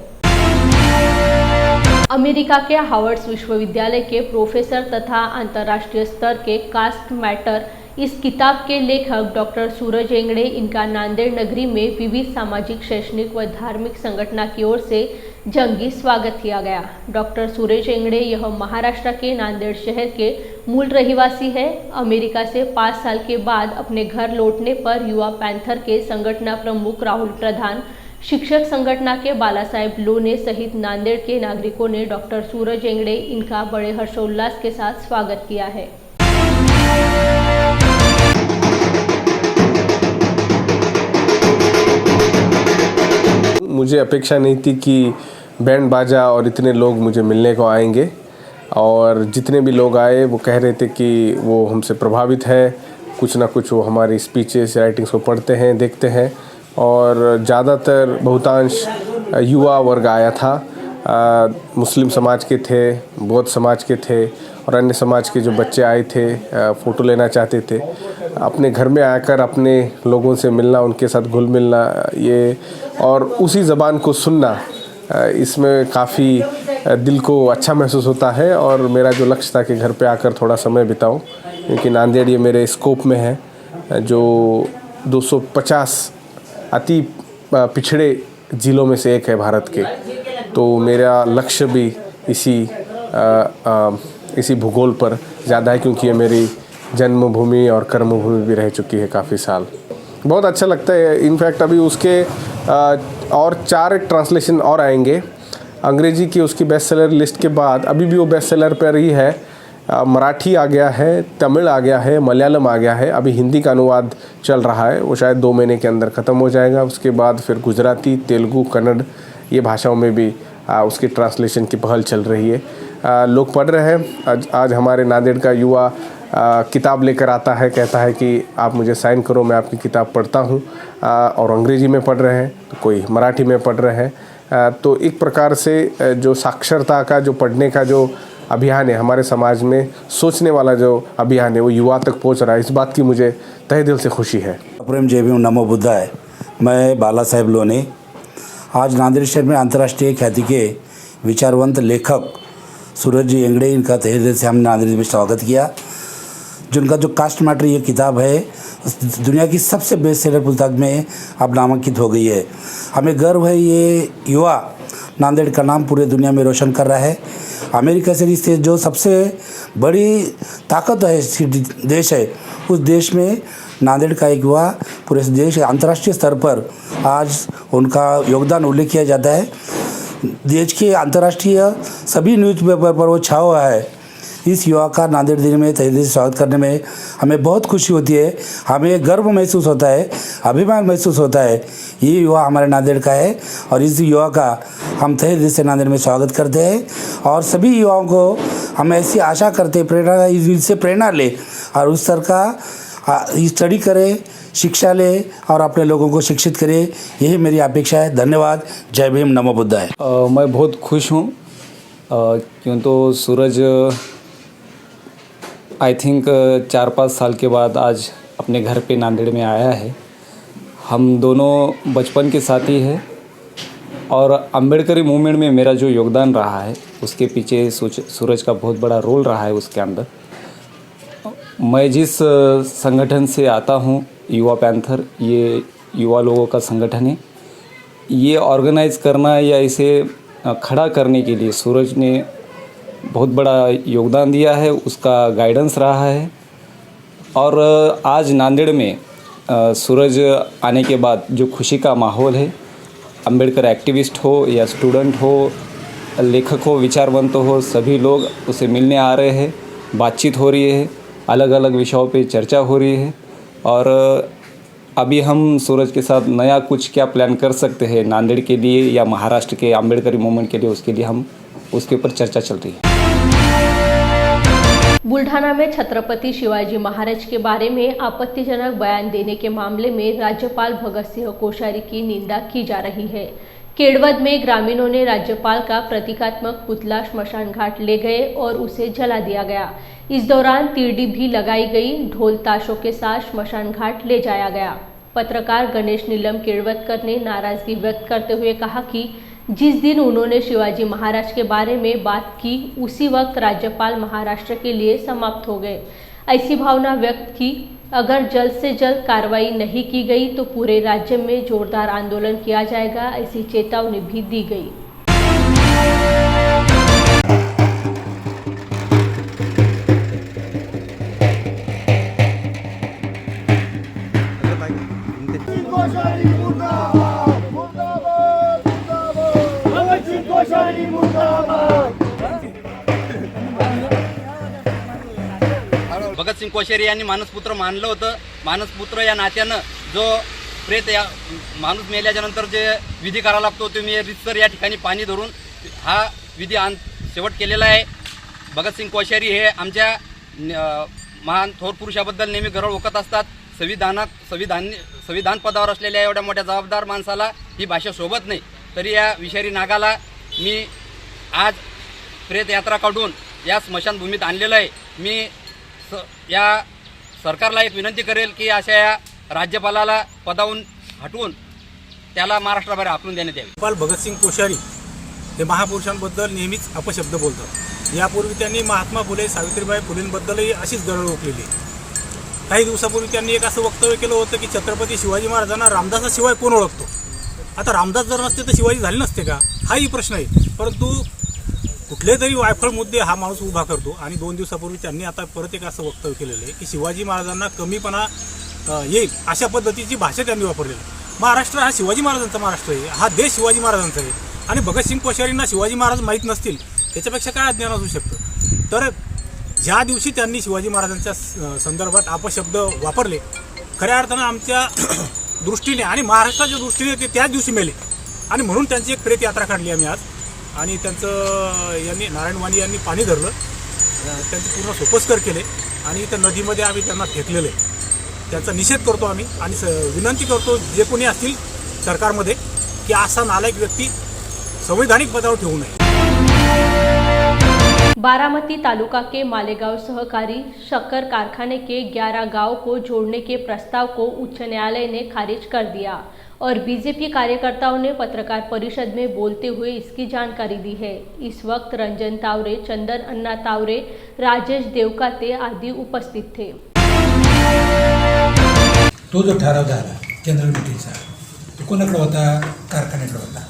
अमेरिका के हार्वर्ड विश्वविद्यालय के प्रोफेसर तथा अंतर्राष्ट्रीय स्तर के कास्ट मैटर इस किताब के लेखक डॉक्टर सूरज एंगड़े, इनका नांदेड़ नगरी में विविध सामाजिक, शैक्षणिक व धार्मिक संगठना की ओर से जंगी स्वागत किया गया। डॉक्टर सूरज एंगड़े यह महाराष्ट्र के नांदेड़ शहर के मूल रहिवासी है। अमेरिका से 5 साल के बाद अपने घर लौटने पर युवा पैंथर के संगठना प्रमुख राहुल प्रधान, शिक्षक संगठना के बाला साहेब लोने सहित नांदेड़ के नागरिकों ने डॉक्टर सूरज एंगड़े इनका बड़े हर्षोल्लास के साथ स्वागत किया है। मुझे अपेक्षा नहीं थी कि बैंड बाजा और इतने लोग मुझे मिलने को आएंगे, और जितने भी लोग आए वो कह रहे थे कि वो हमसे प्रभावित है, कुछ ना कुछ वो हमारी स्पीचेस, राइटिंग्स को पढ़ते हैं, देखते हैं, और ज़्यादातर बहुतांश युवा वर्ग आया था। मुस्लिम समाज के थे, बौद्ध समाज के थे और अन्य समाज के जो बच्चे आए थे फ़ोटो लेना चाहते थे। अपने घर में आकर अपने लोगों से मिलना, उनके साथ घुल मिलना, ये और उसी ज़बान को सुनना, इसमें काफ़ी दिल को अच्छा महसूस होता है। और मेरा जो लक्ष्य था कि घर पे आकर थोड़ा समय बिताऊं, क्योंकि नांदेड़ ये मेरे स्कोप में है, जो 250 अति पिछड़े ज़िलों में से एक है भारत के। तो मेरा लक्ष्य भी इसी भूगोल पर ज़्यादा है, क्योंकि ये मेरी जन्मभूमि और कर्मभूमि भी रह चुकी है काफ़ी साल। बहुत अच्छा लगता है। इनफैक्ट अभी उसके और 4 ट्रांसलेशन और आएंगे अंग्रेजी की। उसकी बेस्ट सेलर लिस्ट के बाद अभी भी वो बेस्ट सेलर पर ही है। मराठी आ गया है, तमिल आ गया है, मलयालम आ गया है, अभी हिंदी का अनुवाद चल रहा है, वो शायद 2 महीने के अंदर ख़त्म हो जाएगा। उसके बाद फिर गुजराती, तेलुगु, कन्नड़, ये भाषाओं में भी उसकी ट्रांसलेशन की पहल चल रही है। लोग पढ़ रहे हैं। आज हमारे नांदेड़ का युवा किताब लेकर आता है, कहता है कि आप मुझे साइन करो, मैं आपकी किताब पढ़ता हूँ। और अंग्रेजी में पढ़ रहे हैं, तो कोई मराठी में पढ़ रहे हैं। तो एक प्रकार से जो साक्षरता का जो पढ़ने का जो अभियान है हमारे समाज में, सोचने वाला जो अभियान है वो युवा तक पहुंच रहा है, इस बात की मुझे तहे दिल से खुशी है। प्रेम जय भीम नमो बुद्धाय। मैं बाला साहेब लोने आज नांदेड़ शहर में अंतर्राष्ट्रीय ख्याति के विचारवंत लेखक सूरज जी एंगड़े, इनका तहे दिल से हमने नांदेड़ में स्वागत किया। जिनका जो कास्ट मैटर ये किताब है दुनिया की सबसे बेस्ट सेलर पुस्तक में अब नामांकित हो गई है। हमें गर्व है, ये युवा नांदेड़ का नाम पूरे दुनिया में रोशन कर रहा है। अमेरिका से जो सबसे बड़ी ताकत है देश है, उस देश में नांदेड़ का एक युवा पूरे देश अंतर्राष्ट्रीय स्तर पर आज उनका योगदान उल्लेख किया जाता है। देश के अंतर्राष्ट्रीय सभी न्यूज़पेपर पर वो छा हुआ है। इस युवा का नांदेड़ जिले में तहे दिल से स्वागत करने में हमें बहुत खुशी होती है। हमें गर्व महसूस होता है, अभिमान महसूस होता है। ये युवा हमारे नांदेड़ का है और इस युवा का हम तहे दिल से नांदेड़ में स्वागत करते हैं। और सभी युवाओं को हम ऐसी आशा करते हैं, प्रेरणा इससे प्रेरणा ले और उस स्तर का स्टडी करे, शिक्षा ले और अपने लोगों को शिक्षित करे, यही मेरी अपेक्षा है। धन्यवाद। जय भीम नमो बुद्धाय। मैं बहुत खुश हूँ क्यों तो सूरज आई थिंक 4-5 साल के बाद आज अपने घर पे नांदेड़ में आया है। हम दोनों बचपन के साथी हैं और अम्बेडकरी मूवमेंट में मेरा जो योगदान रहा है उसके पीछे सूरज का बहुत बड़ा रोल रहा है। उसके अंदर मैं जिस संगठन से आता हूँ, युवा पैंथर, ये युवा लोगों का संगठन है। ये ऑर्गेनाइज़ करना या इसे खड़ा करने के लिए सूरज ने बहुत बड़ा योगदान दिया है, उसका गाइडेंस रहा है। और आज नांदेड़ में सूरज आने के बाद जो खुशी का माहौल है, अम्बेडकर एक्टिविस्ट हो या स्टूडेंट हो, लेखक हो, विचारवंत हो, सभी लोग उसे मिलने आ रहे हैं, बातचीत हो रही है, अलग अलग विषयों पे चर्चा हो रही है। और अभी हम सूरज के साथ नया कुछ क्या प्लान कर सकते हैं नांदेड़ के लिए या महाराष्ट्र के अम्बेडकरी मूवमेंट के लिए, उसके लिए हम उसके ऊपर चर्चा चल रही है। बुल्ढाना में छत्रपति शिवाजी महाराज के बारे में आपत्तिजनक बयान देने के मामले में राज्यपाल भगत सिंह कोश्यारी की निंदा की जा रही है। केड़वद में ग्रामीणों ने राज्यपाल का प्रतीकात्मक पुतला श्मशान घाट ले गए और उसे जला दिया गया। इस दौरान तीरडी भी लगाई गई, ढोल ताशों के साथ श्मशान घाट ले जाया गया। पत्रकार गणेश नीलम केड़वदकर ने नाराजगी व्यक्त करते हुए कहा कि जिस दिन उन्होंने शिवाजी महाराज के बारे में बात की उसी वक्त राज्यपाल महाराष्ट्र के लिए समाप्त हो गए। ऐसी भावना व्यक्त की, अगर जल्द से जल्द कार्रवाई नहीं की गई तो पूरे राज्य में जोरदार आंदोलन किया जाएगा, ऐसी चेतावनी भी दी गई। भगत सिंग कोश्यारी यांनी मानसपुत्र मानलं होतं। मानसपुत्र या नात्यानं जो प्रेत या माणूस मेल्याच्या नंतर जे विधी करावा लागतो तो मी रितसर या ठिकाणी पाणी धरून हा विधी शेवट केलेला आहे। भगत सिंग कोश्यारी हे आमच्या महान थोर पुरुषाबद्दल नेहमी गर्व ओकत असतात। संविधान पदावर असलेल्या एवढ्या मोठ्या जबाबदार माणसाला ही भाषा शोभत नाही, तरी या विषारी नागाला मी आज प्रेत यात्रा काढून या स्मशानभूमीत आणलेलं आहे। मी या सरकारला एक विनंती करेल की अशा या राज्यपालाला पदावून हटवून त्याला महाराष्ट्राबाहेर हाकलून देण्यात यावे। राज्यपाल भगतसिंग कोश्यारी हे महापुरुषांबद्दल नेहमीच अपशब्द बोलतात। यापूर्वी त्यांनी महात्मा फुले, सावित्रीबाई फुलेंबद्दलही अशीच गरळ ओकलेली। काही दिवसापूर्वी त्यांनी एक असं वक्तव्य केलं होतं की छत्रपती शिवाजी महाराजांना रामदासाशिवाय कोण ओळखतो। आता रामदास जर नसते तर शिवाजी झाले नसते का, हाही प्रश्न आहे। परंतु कुठले तरी वायफळ मुद्दे हा माणूस उभा करतो आणि 2 दिवसापूर्वी त्यांनी आता परत एक असं वक्तव्य केलेलं आहे की शिवाजी महाराजांना कमीपणा येईल अशा पद्धतीची भाषा त्यांनी वापरलेली आहे। महाराष्ट्र हा शिवाजी महाराजांचा महाराष्ट्र आहे, हा देश शिवाजी महाराजांचा आहे आणि भगतसिंग कोश्यारींना शिवाजी महाराज माहीत नसतील याच्यापेक्षा काय अज्ञान असू शकतं। तर ज्या दिवशी त्यांनी शिवाजी महाराजांच्या संदर्भात अपशब्द वापरले, खऱ्या अर्थानं आमच्या दृष्टीने आणि महाराष्ट्राच्या दृष्टीने ते त्याच दिवशी मेले आणि म्हणून त्यांची एक प्रेत यात्रा काढली आम्ही आज। आणि त्यांचं यांनी नारायण वाणी यांनी पाणी धरलं त्यांचे पूर्ण सोपस्कर केले आणि त्या नदीमध्ये आम्ही त्यांना फेकलेलं आहे. त्याचा निषेध करतो आम्ही आणि विनंती करतो जे कोणी असतील सरकारमध्ये की असा नालायक व्यक्ती संवैधानिक पदावर ठेवू नये. बारामती तालुका के मालेगांव सहकारी शक्कर कारखाने के 11 गांव को जोड़ने के प्रस्ताव को उच्च न्यायालय ने खारिज कर दिया और बीजेपी कार्यकर्ताओं ने पत्रकार परिषद में बोलते हुए इसकी जानकारी दी है. इस वक्त रंजन तावरे, चंदन अन्ना तावरे, राजेश देवकाते आदि उपस्थित थे. तो जो ठराव झाला जनरल मीटिंगचा तो कोणाकडे होता? कारखान्याकडे होता.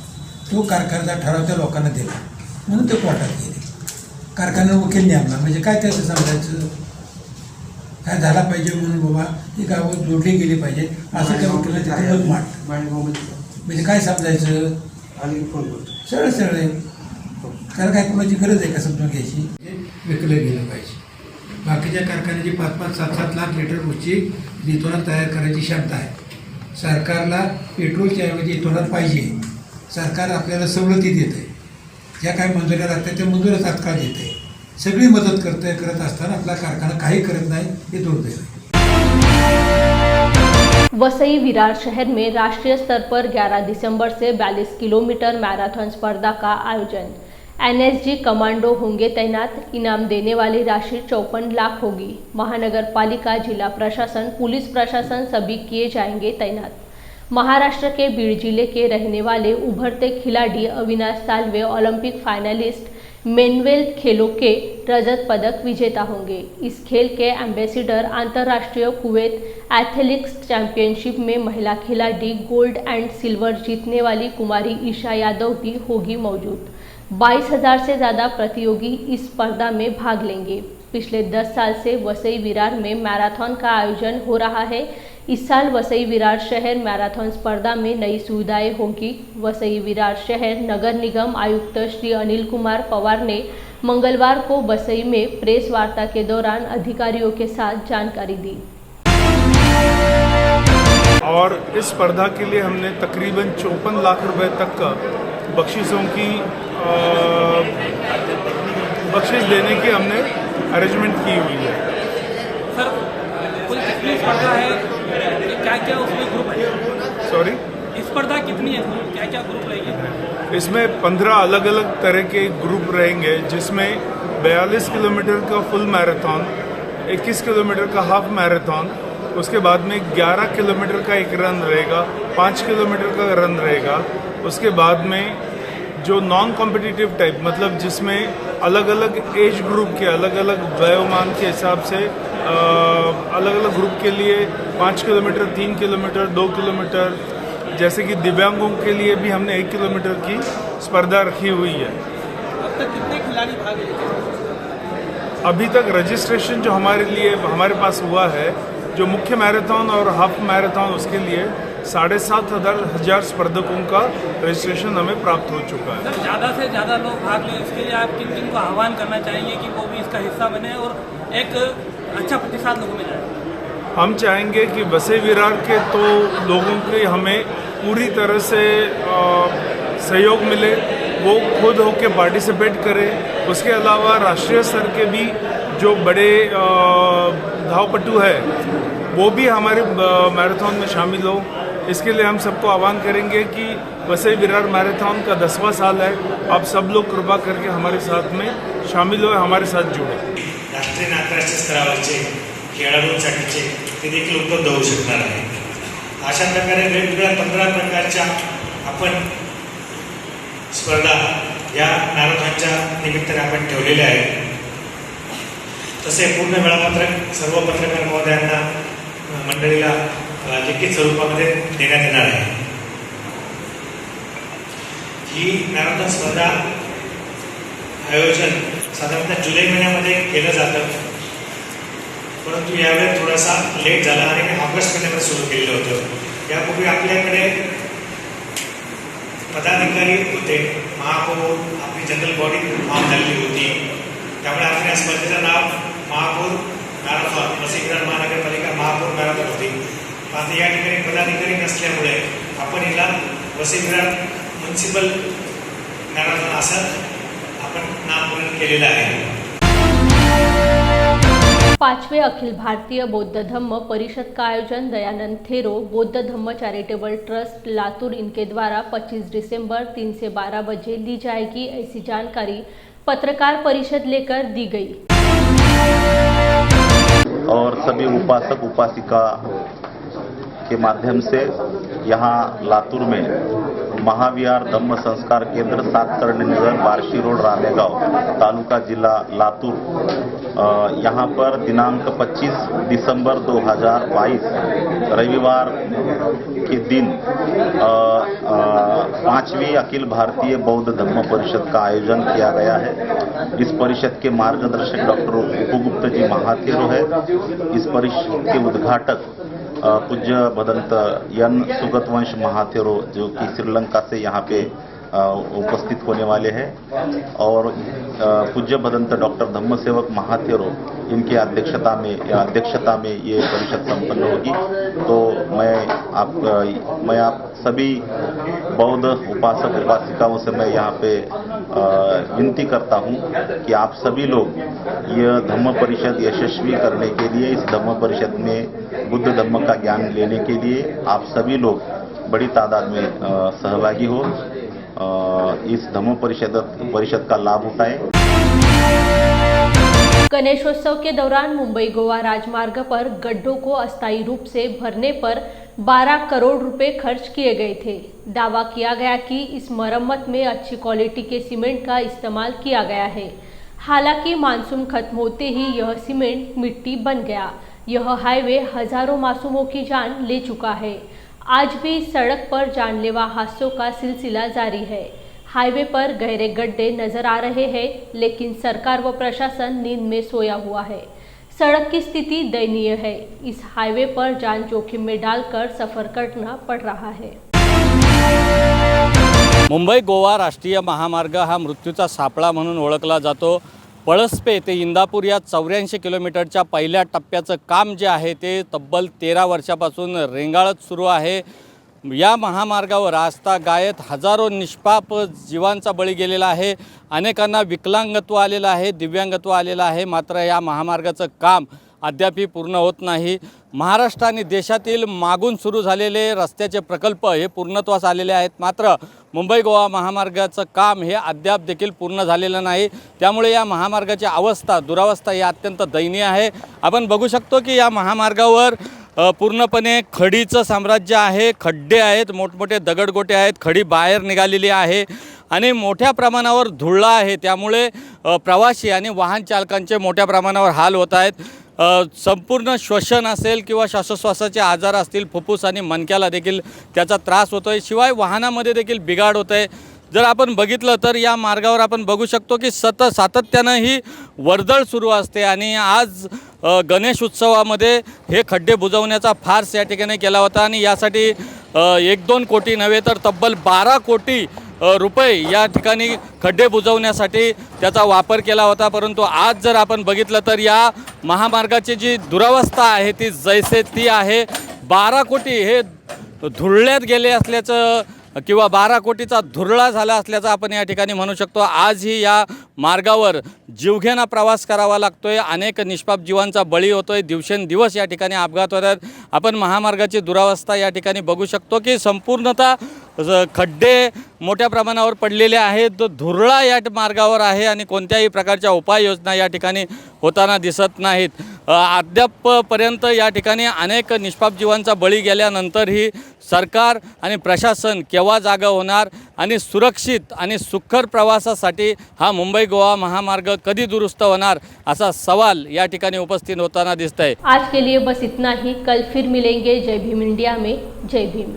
तो कारखान्याचा ठराव त्या लोकांना दिला म्हणून ते कोर्टात गेले. कारखान्यावर वकील नेमला म्हणजे काय त्याचं समजायचं? काय झाला पाहिजे म्हणून बाबा ही गावं जोडली गेली पाहिजे असं त्या वकिलाने तिथे मत मांडलं. म्हणजे काय समजायचं? सरळ सरळ आहे. त्याला काय कोणाची गरज आहे का समजून घ्यायची? विकलं गेलं पाहिजे. बाकीच्या कारखान्याची 5-5, 7-7 लाख लिटर रोजची इथेनॉल तयार करायची क्षमता आहे. सरकारला पेट्रोलच्या ऐवजी इथेनॉल पाहिजे. सरकार आपल्याला सवलती देते, ज्या काही मंजुऱ्या लागतात त्या मंजुऱ्या तात्काळ देते, सगळी मदत करत असताना आपला कारखाना काही करत नाही, हे दुर्दैव आहे. वसई विरार शहर में राष्ट्रीय स्तर पर 11 दिसंबर से 42 किलोमीटर मैराथन स्पर्धा का आयोजन. एनएसजी कमांडो होंगे तैनात. इनाम देने वाली राशि 54 लाख होगी. महानगर पालिका, जिला प्रशासन, पुलिस प्रशासन सभी किए जाएंगे तैनात. महाराष्ट्र के बीड़ जिले के रहने वाले उभरते खिलाड़ी अविनाश साल्वे ओलंपिक फाइनलिस्ट मेनवेल खेलों के रजत पदक विजेता होंगे. इस खेल के एम्बेसडर अंतर्राष्ट्रीय कुवैत एथलेटिक्स चैंपियनशिप में महिला खिलाड़ी गोल्ड एंड सिल्वर जीतने वाली कुमारी ईशा यादव भी होगी मौजूद. 22,000 से ज़्यादा प्रतियोगी इस स्पर्धा में भाग लेंगे. पिछले 10 साल से वसई विरार में मैराथन का आयोजन हो रहा है. इस साल वसई विरार शहर मैराथन स्पर्धा में नई सुविधाएं होंगी. वसई विरार शहर नगर निगम आयुक्त श्री अनिल कुमार पवार ने मंगलवार को वसई में प्रेस वार्ता के दौरान अधिकारियों के साथ जानकारी दी. और इस स्पर्धा के लिए हमने तकरीबन 54 लाख रुपए तक का बख्शिशों की बख्शिश देने की हमने अरेंजमेंट की हुई है. सर कुल कितनी स्पर्धा है, क्या क्या उसमें ग्रुप है? सॉरी, स्पर्धा कितनी है, क्या क्या ग्रुप रहेंगे? इसमें 15 अलग अलग तरह के ग्रुप रहेंगे, जिसमें 42 किलोमीटर का फुल मैराथन, 21 किलोमीटर का हाफ मैराथन, उसके बाद में 11 किलोमीटर का एक रन रहेगा, 5 किलोमीटर का रन रहेगा. उसके बाद में जो नॉन कॉम्पिटिटिव टाइप, मतलब जिसमें अलग अलग एज ग्रुप के अलग अलग वयोमान के हिसाब से अलग अलग ग्रुप के लिए 5 किलोमीटर, 3 किलोमीटर, 2 किलोमीटर, जैसे कि दिव्यांगों के लिए भी हमने 1 किलोमीटर की स्पर्धा रखी हुई है. अब तक कितने खिलाड़ी भाग लेंगे? अभी तक रजिस्ट्रेशन जो हमारे पास हुआ है, जो मुख्य मैराथन और हाफ मैराथन, उसके लिए 7,500 स्पर्धकों का रजिस्ट्रेशन हमें प्राप्त हो चुका है. सर ज़्यादा से ज़्यादा लोग भाग लें, इसके लिए आप किन किन को आह्वान करना चाहेंगे कि वो भी इसका हिस्सा बने और एक अच्छा प्रतिसाद लोगों में जाए? हम चाहेंगे कि वसई विरार के तो लोगों के हमें पूरी तरह से सहयोग मिले, वो खुद होके पार्टिसिपेट करें. उसके अलावा राष्ट्रीय स्तर के भी जो बड़े धावपटु है वो भी हमारे मैराथन में शामिल हो. इसके लिए हम सबको आह्वान करेंगे कि वसई विरार मैराथन का 10वां साल है. आप सब लोग कृपा करके हमारे साथ में शामिल हो, हमारे साथ जुड़े. राष्ट्रीय आणि आंतरराष्ट्रीय स्तरावरचे खेळाडूंसाठीचे ते देखील उपलब्ध होऊ शकणार आहे. अशा प्रकारे वेगवेगळ्या 15 प्रकारच्या आपण स्पर्धा या मॅरेथॉनच्या निमित्ताने आपण ठेवलेल्या आहेत. तसे पूर्ण वेळापत्रक सर्व पत्रकार महोदयांना मंडळीला लिखित स्वरूपामध्ये देण्यात येणार आहे. ही मॅरेथॉन स्पर्धा आयोजन साधारणतः जुलै महिन्यामध्ये केलं जातं, परंतु यावेळी थोडासा लेट झाला आणि ऑगस्ट महिन्यामध्ये सुरू केलेलं होतं. यापूर्वी आपल्याकडे पदाधिकारी होते, महापौर, आपली जनरल बॉडी फॉर्म झालेली होती, त्यामुळे आपण या स्पर्धेचं नाव महापौर मॅरेथॉन, वसई विरार महानगरपालिका महापौर मॅरेथॉन होती. आता या ठिकाणी पदाधिकारी नसल्यामुळे आपण हिला वसई विरार म्युन्सिपल मॅरेथॉन असं आपण नामकरण केलेलं आहे. 5वें अखिल भारतीय बौद्ध धम्म परिषद का आयोजन दयानंद थेरो बौद्ध धम्म चैरिटेबल ट्रस्ट लातूर इनके द्वारा 25 दिसंबर 3 से 12 बजे ली जाएगी, ऐसी जानकारी पत्रकार परिषद लेकर दी गई। और सभी उपासक उपासिका के माध्यम से यहाँ लातूर में महाविहार धम्म संस्कार केंद्र 7 चरण नगर बार्शी रोड रामेगांव तालुका जिला लातूर यहाँ पर दिनांक 25 दिसंबर 2022 रविवार के दिन 5वीं अखिल भारतीय बौद्ध धम्म परिषद का आयोजन किया गया है। इस परिषद के मार्गदर्शक डॉक्टर उपगुप्त जी महाथेरो है। इस परिषद के उद्घाटक पूज्य भदंत एन सुगतवंश महाथेरो जो कि श्रीलंका से यहाँ पे उपस्थित होने वाले हैं और पूज्य भदंत डॉक्टर धम्मसेवक महाथेरो इनकी अध्यक्षता में ये परिषद संपन्न होगी। तो मैं आप सभी बौद्ध उपासक उपासिकाओं से मैं यहाँ पे विनती करता हूँ कि आप सभी लोग यह धम्म परिषद यशस्वी करने के लिए, इस धम्म परिषद में बुद्ध धम्म का ज्ञान लेने के लिए आप सभी लोग बड़ी तादाद में सहभागी हो, इस धम्म परिषद का लाभ उठाएं। गणेशोत्सव के दौरान मुंबई गोवा राजमार्ग पर गड्ढों को अस्थायी रूप से भरने पर 12 करोड़ रुपए खर्च किए गए थे। दावा किया गया कि इस मरम्मत में अच्छी क्वालिटी के सीमेंट का इस्तेमाल किया गया है। हालांकि मानसून खत्म होते ही यह सीमेंट मिट्टी बन गया। यह हाईवे हजारों मासूमों की जान ले चुका है। आज भी सड़क पर जानलेवा हादसों का सिलसिला जारी है। हाईवे पर गहरे गड्ढे नजर आ रहे हैं, लेकिन सरकार व प्रशासन नींद में सोया हुआ है। सड़क की स्थिति दयनीय है। इस हाईवे पर जान जोखिम में डालकर सफर करना पड़ रहा है। मुंबई गोवा राष्ट्रीय महामार्ग हा मृत्यूचा सापळा म्हणून ओळखला जातो। पळसपे ते इंदापूर या 84 किलोमीटरच्या पहिल्या टप्प्याचं काम जे आहे ते तब्बल 13 वर्षापासून रेंगाळत सुरू आहे। या महामार्गावर आजतागायत हजारो निष्पाप जीवांचा बळी गेलेला आहे। अनेकांना विकलांगत्व आलेलं आहे, दिव्यांगत्व आलेलं आहे। मात्र या महामार्गाचं काम अद्यापही पूर्ण होत नाही। महाराष्ट्र आणि देशातील मागून सुरू झालेले रस्त्याचे प्रकल्प हे पूर्णत्वास आलेले आहेत, मात्र मुंबई गोवा महामार्गाचं काम हे अद्याप देखील पूर्ण झालेलं नाही। त्यामुळे या महामार्गाची दुरावस्था ही अत्यंत दयनीय आहे। आपण बघू शकतो की या महामार्गावर पूर्णपणे खडीचं साम्राज्य आहे। खड्डे आहेत, मोठमोठे दगडगोटे आहेत, खडी बाहेर निघालेली आहे आणि मोठ्या प्रमाणावर धूळ आहे। त्यामुळे प्रवासी आणि वाहन चालकांचे मोठ्या प्रमाणावर हाल होत आहेत। संपूर्ण श्वसन असेल किंवा श्वासोच्छवासाचे आजार असतील, फुफ्फुस आणि मणक्याला देखील त्याचा त्रास होतोय। शिवाय वाहनामध्ये देखील बिघाड होतोय। जर आपण बघितलं तर या मार्गावर आपण बघू शकतो की सातत्यानं ही वर्दळ सुरू असते आणि आज गणेश उत्सवामध्ये हे खड्डे बुजवण्याचा फार्स या ठिकाणी केला होता आणि यासाठी 1-2 कोटी नव्हे तर तब्बल 12 कोटी रुपये या ठिकाणी खड्डे बुजवण्यासाठी त्याचा वापर केला होता। परंतु आज जर आपण बघितलं तर या महामार्गाची जी दुरावस्था आहे ती जैसे ती आहे। 12 कोटी हे धुळल्यात गेले असल्याचं किंवा 12 कोटीचा धुरळा झाला असल्याचं आपण या ठिकाणी म्हणू शकतो। आजही या मार्गावर जीवघेणा प्रवास करावा लागतोय। अनेक निष्पाप जीवांचा बळी होतोय। दिवसेंदिवस या ठिकाणी अपघात होत आहेत। आपण महामार्गाची दुरावस्था या ठिकाणी बघू शकतो की संपूर्णतः खड्डे मोठ्या प्रमाणावर पडलेले आहेत। धुरळा या मार्गावर आहे आणि कोणत्याही प्रकारच्या उपाययोजना या ठिकाणी होताना दिसत नाहीत। अद्यापपर्यंत या ठिकाणी अनेक निष्पाप जीवांचा बळी गेल्यानंतरही सरकार आणि प्रशासन केव्हा जागा होणार आणि सुरक्षित आणि सुखकर प्रवासासाठी हा मुंबई गोवा महामार्ग कधी दुरुस्त होणार असा सवाल या ठिकाणी उपस्थित होताना दिसतंय। आज के लिए बस इतना ही। कल फिर मिलेंगे। जय भीम इंडिया में। जय भीम।